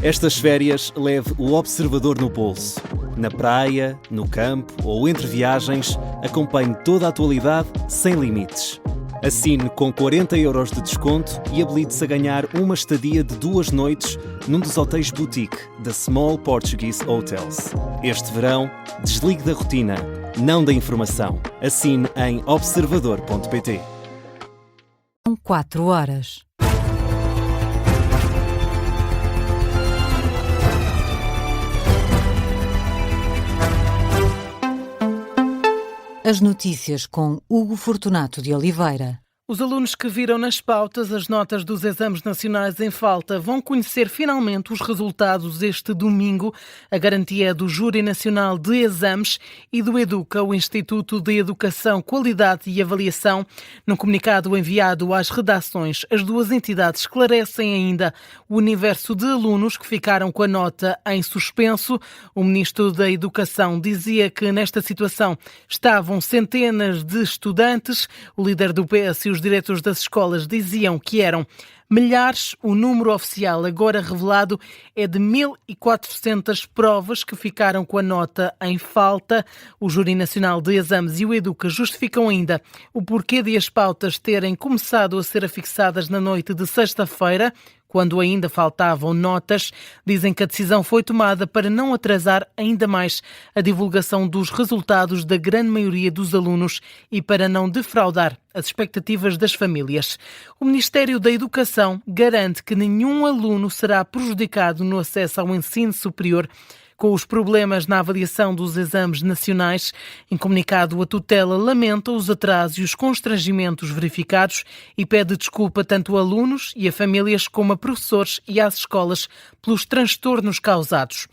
Estas férias leve o observador no bolso. Na praia, no campo ou entre viagens, acompanhe toda a atualidade sem limites. Assine com 40€ de desconto e habilite-se a ganhar uma estadia de 2 noites num dos hotéis boutique da Small Portuguese Hotels. Este verão, desligue da rotina, não da informação. Assine em observador.pt. 4 horas. As notícias com Hugo Fortunato de Oliveira. Os alunos que viram nas pautas as notas dos exames nacionais em falta vão conhecer finalmente os resultados este domingo. A garantia é do Júri Nacional de Exames e do EDUCA, o Instituto de Educação, Qualidade e Avaliação. Num comunicado enviado às redações, as duas entidades esclarecem ainda o universo de alunos que ficaram com a nota em suspenso. O Ministro da Educação dizia que nesta situação estavam centenas de estudantes. O líder do PS e os diretores das escolas diziam que eram milhares. O número oficial agora revelado é de 1.400 provas que ficaram com a nota em falta. O Júri Nacional de Exames e o EDUCA justificam ainda o porquê de as pautas terem começado a ser afixadas na noite de sexta-feira, quando ainda faltavam notas. Dizem que a decisão foi tomada para não atrasar ainda mais a divulgação dos resultados da grande maioria dos alunos e para não defraudar as expectativas das famílias. O Ministério da Educação garante que nenhum aluno será prejudicado no acesso ao ensino superior com os problemas na avaliação dos exames nacionais. Em comunicado, a tutela lamenta os atrasos e os constrangimentos verificados e pede desculpa tanto a alunos e a famílias como a professores e às escolas pelos transtornos causados.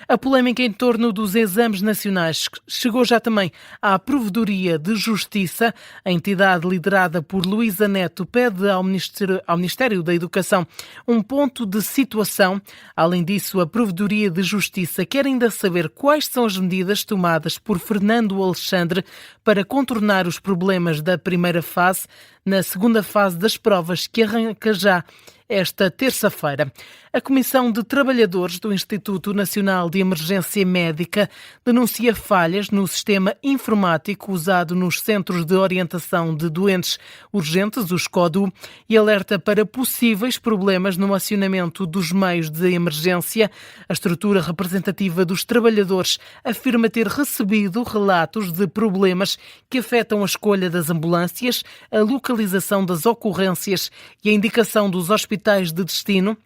A polémica em torno dos exames nacionais chegou já também à Provedoria de Justiça. A entidade liderada por Luísa Neto pede ao Ministério da Educação um ponto de situação. Além disso, a Provedoria de Justiça quer ainda saber quais são as medidas tomadas por Fernando Alexandre para contornar os problemas da primeira fase na segunda fase das provas, que arranca já esta terça-feira. A Comissão de Trabalhadores do Instituto Nacional de Emergência Médica denuncia falhas no sistema informático usado nos Centros de Orientação de Doentes Urgentes, os CODU, e alerta para possíveis problemas no acionamento dos meios de emergência. A estrutura representativa dos trabalhadores afirma ter recebido relatos de problemas que afetam a escolha das ambulâncias, a localização das ocorrências e a indicação dos hospitais de destino.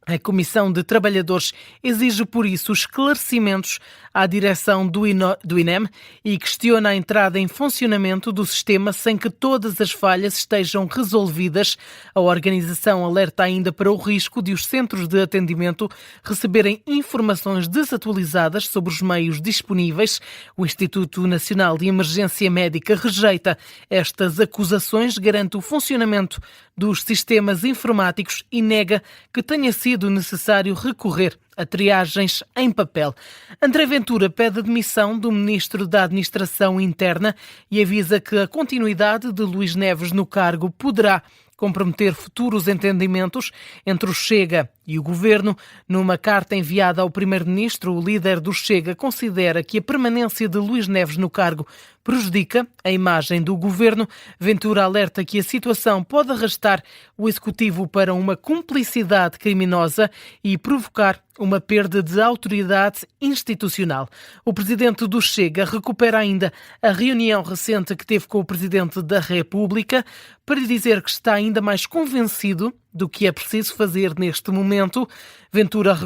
A Comissão de Trabalhadores exige, por isso, esclarecimentos à direção do INEM e questiona a entrada em funcionamento do sistema sem que todas as falhas estejam resolvidas. A organização alerta ainda para o risco de os centros de atendimento receberem informações desatualizadas sobre os meios disponíveis. O Instituto Nacional de Emergência Médica rejeita estas acusações, garante o funcionamento dos sistemas informáticos e nega que tenha sido necessário recorrer a triagens em papel. André Ventura pede a demissão do Ministro da Administração Interna e avisa que a continuidade de Luís Neves no cargo poderá comprometer futuros entendimentos entre o Chega e o Governo. Numa carta enviada ao Primeiro-Ministro, o líder do Chega considera que a permanência de Luís Neves no cargo prejudica a imagem do Governo. Ventura alerta que a situação pode arrastar o Executivo para uma cumplicidade criminosa e provocar uma perda de autoridade institucional. O presidente do Chega recupera ainda a reunião recente que teve com o Presidente da República para lhe dizer que está ainda mais convencido do que é preciso fazer neste momento. Ventura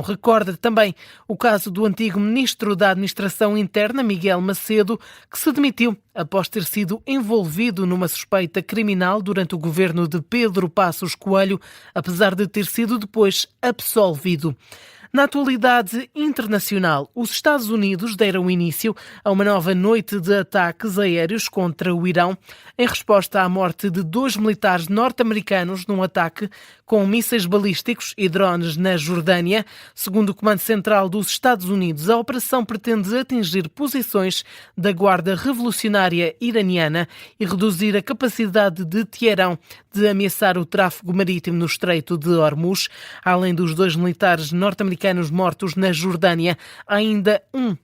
recorda também o caso do antigo Ministro da Administração Interna, Miguel Macedo, que se demitiu após ter sido envolvido numa suspeita criminal durante o governo de Pedro Passos Coelho, apesar de ter sido depois absolvido. Na atualidade internacional, os Estados Unidos deram início a uma nova noite de ataques aéreos contra o Irão, em resposta à morte de 2 militares norte-americanos num ataque com mísseis balísticos e drones na Jordânia. Segundo o Comando Central dos Estados Unidos, a operação pretende atingir posições da Guarda Revolucionária Iraniana e reduzir a capacidade de Teherão de ameaçar o tráfego marítimo no Estreito de Hormuz. Além dos 2 militares norte-americanos mortos na Jordânia, há ainda um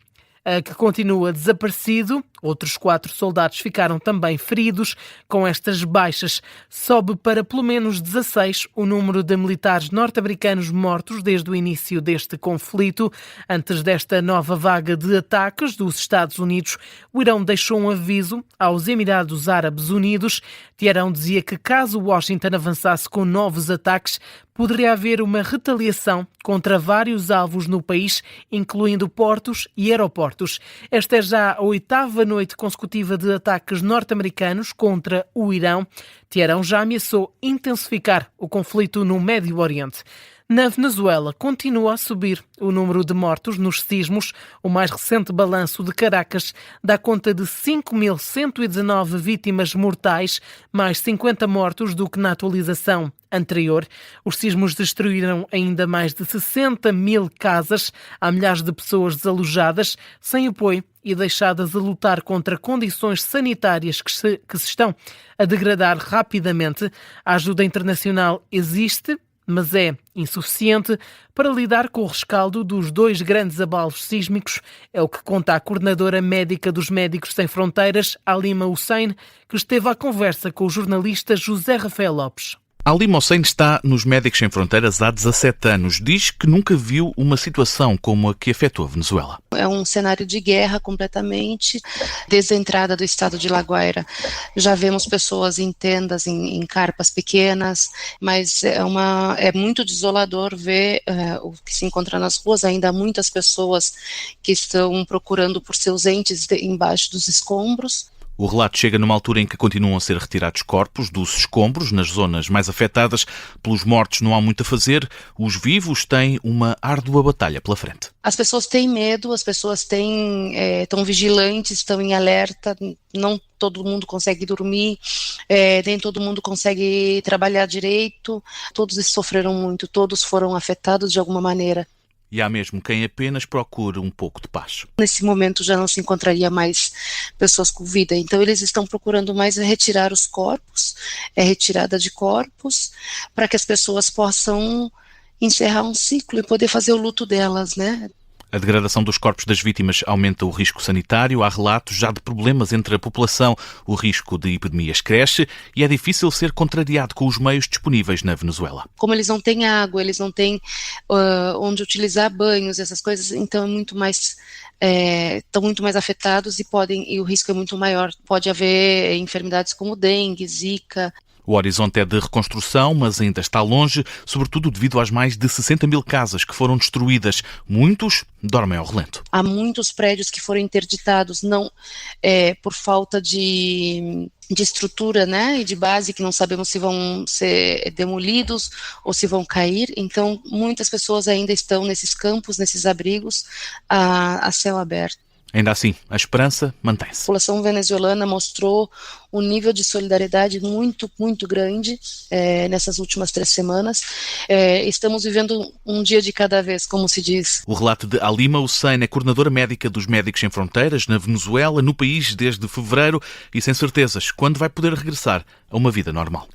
que continua desaparecido. Outros 4 soldados ficaram também feridos. Com estas baixas, sobe para pelo menos 16 o número de militares norte-americanos mortos desde o início deste conflito. Antes desta nova vaga de ataques dos Estados Unidos, o Irão deixou um aviso aos Emirados Árabes Unidos. Teherão dizia que caso Washington avançasse com novos ataques, poderia haver uma retaliação contra vários alvos no país, incluindo portos e aeroportos. Esta é já a 8ª noite consecutiva de ataques norte-americanos contra o Irão. Teherão já ameaçou intensificar o conflito no Médio Oriente. Na Venezuela, continua a subir o número de mortos nos sismos. O mais recente balanço de Caracas dá conta de 5.119 vítimas mortais, mais 50 mortos do que na atualização anterior. Os sismos destruíram ainda mais de 60 mil casas. Há milhares de pessoas desalojadas, sem apoio e deixadas a lutar contra condições sanitárias que se estão a degradar rapidamente. A ajuda internacional existe, mas é insuficiente para lidar com o rescaldo dos 2 grandes abalos sísmicos. É o que conta a coordenadora médica dos Médicos Sem Fronteiras, Halima Hussein, que esteve à conversa com o jornalista José Rafael Lopes. Halima Hussein está nos Médicos Sem Fronteiras há 17 anos. Diz que nunca viu uma situação como a que afetou a Venezuela. É um cenário de guerra completamente. Desde a entrada do estado de La Guaira, já vemos pessoas em tendas, em carpas pequenas, mas é muito desolador ver o que se encontra nas ruas. Ainda há muitas pessoas que estão procurando por seus entes embaixo dos escombros. O relato chega numa altura em que continuam a ser retirados corpos dos escombros nas zonas mais afetadas. Pelos mortos não há muito a fazer. Os vivos têm uma árdua batalha pela frente. As pessoas têm medo, as pessoas estão vigilantes, estão em alerta. Não todo mundo consegue dormir, nem todo mundo consegue trabalhar direito. Todos sofreram muito, todos foram afetados de alguma maneira. E há mesmo quem apenas procure um pouco de paz. Nesse momento já não se encontraria mais pessoas com vida, então eles estão procurando mais retirar os corpos, retirada de corpos, para que as pessoas possam encerrar um ciclo e poder fazer o luto delas, né? A degradação dos corpos das vítimas aumenta o risco sanitário. Há relatos já de problemas entre a população. O risco de epidemias cresce e é difícil ser contrariado com os meios disponíveis na Venezuela. Como eles não têm água, eles não têm onde utilizar banhos, essas coisas, então estão muito mais afetados e o risco é muito maior. Pode haver enfermidades como dengue, zika. O horizonte é de reconstrução, mas ainda está longe, sobretudo devido às mais de 60 mil casas que foram destruídas. Muitos dormem ao relento. Há muitos prédios que foram interditados, não por falta de estrutura, né, e de base, que não sabemos se vão ser demolidos ou se vão cair. Então, muitas pessoas ainda estão nesses campos, nesses abrigos, a céu aberto. Ainda assim, a esperança mantém-se. A população venezuelana mostrou um nível de solidariedade muito, muito grande nessas últimas 3 semanas. Estamos vivendo um dia de cada vez, como se diz. O relato de Halima Hussein é coordenadora médica dos Médicos Sem Fronteiras na Venezuela, no país desde fevereiro e sem certezas quando vai poder regressar a uma vida normal.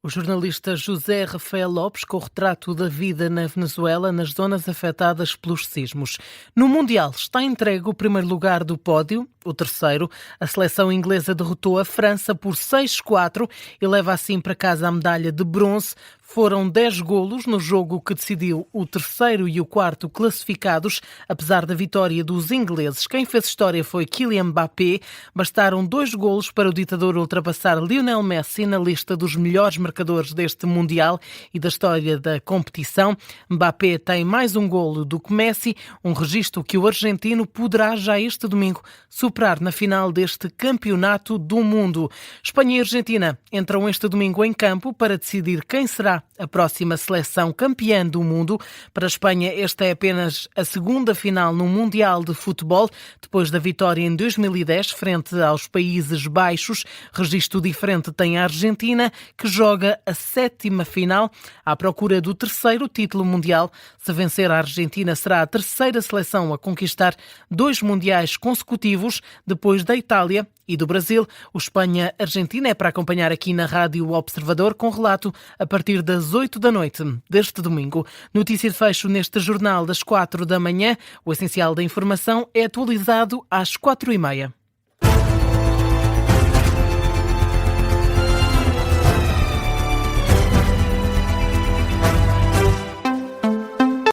O jornalista José Rafael Lopes com o retrato da vida na Venezuela nas zonas afetadas pelos sismos. No Mundial está entregue o primeiro lugar do pódio, o terceiro. A seleção inglesa derrotou a França por 6-4 e leva assim para casa a medalha de bronze. Foram 10 golos no jogo que decidiu o terceiro e o quarto classificados. Apesar da vitória dos ingleses, quem fez história foi Kylian Mbappé. Bastaram 2 golos para o ditador ultrapassar Lionel Messi na lista dos melhores marcadores deste Mundial e da história da competição. Mbappé tem mais um golo do que Messi, um registro que o argentino poderá já este domingo superar operar na final deste Campeonato do Mundo. Espanha e Argentina entram este domingo em campo para decidir quem será a próxima seleção campeã do mundo. Para a Espanha, esta é apenas a segunda final no Mundial de Futebol, depois da vitória em 2010 frente aos Países Baixos. Registro diferente tem a Argentina, que joga a 7ª final à procura do 3º título mundial. Se vencer, a Argentina será a 3ª seleção a conquistar 2 mundiais consecutivos, depois da Itália e do Brasil. O Espanha-Argentina é para acompanhar aqui na Rádio Observador, com relato a partir das 8 da noite deste domingo. Notícia de fecho neste jornal das 4 da manhã. O essencial da informação é atualizado às 4h30.